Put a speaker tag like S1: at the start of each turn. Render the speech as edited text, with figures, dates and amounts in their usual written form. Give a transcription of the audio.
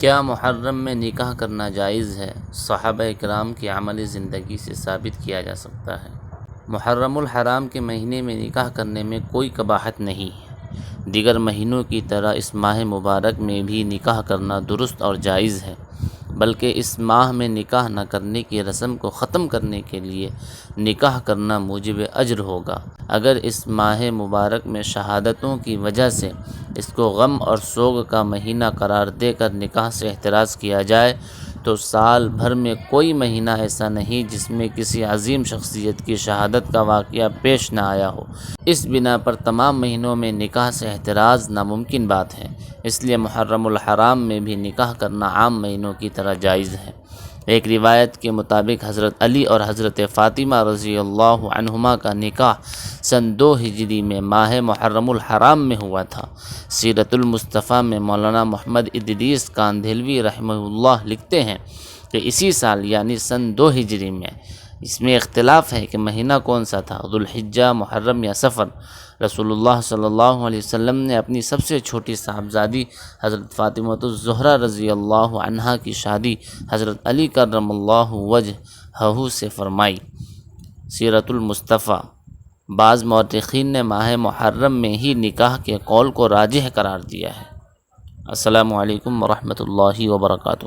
S1: کیا محرم میں نکاح کرنا جائز ہے؟ صحابہ کرام کی عملی زندگی سے ثابت کیا جا سکتا ہے۔ محرم الحرام کے مہینے میں نکاح کرنے میں کوئی قباحت نہیں ہے۔ دیگر مہینوں کی طرح اس ماہ مبارک میں بھی نکاح کرنا درست اور جائز ہے، بلکہ اس ماہ میں نکاح نہ کرنے کی رسم کو ختم کرنے کے لیے نکاح کرنا موجب اجر ہوگا۔ اگر اس ماہ مبارک میں شہادتوں کی وجہ سے اس کو غم اور سوگ کا مہینہ قرار دے کر نکاح سے احتراز کیا جائے تو سال بھر میں کوئی مہینہ ایسا نہیں جس میں کسی عظیم شخصیت کی شہادت کا واقعہ پیش نہ آیا ہو۔ اس بنا پر تمام مہینوں میں نکاح سے احتراز ناممکن بات ہے، اس لیے محرم الحرام میں بھی نکاح کرنا عام مہینوں کی طرح جائز ہے۔ ایک روایت کے مطابق حضرت علی اور حضرت فاطمہ رضی اللہ عنہما کا نکاح سن 2 ہجری میں ماہ محرم الحرام میں ہوا تھا۔ سیرت المصطفیٰ میں مولانا محمد ادریس کاندھلوی رحمہ اللہ لکھتے ہیں کہ اسی سال یعنی سن 2 ہجری میں، اس میں اختلاف ہے کہ مہینہ کون سا تھا، ذوالحجہ، محرم یا صفر، رسول اللہ صلی اللہ علیہ وسلم نے اپنی سب سے چھوٹی صاحبزادی حضرت فاطمہ الزہرا رضی اللہ عنہا کی شادی حضرت علی کرم اللہ وجہہ سے فرمائی۔ سیرت المصطفیٰ۔ بعض مورخین نے ماہ محرم میں ہی نکاح کے قول کو راجح قرار دیا ہے۔ السلام علیکم ورحمۃ اللہ وبرکاتہ۔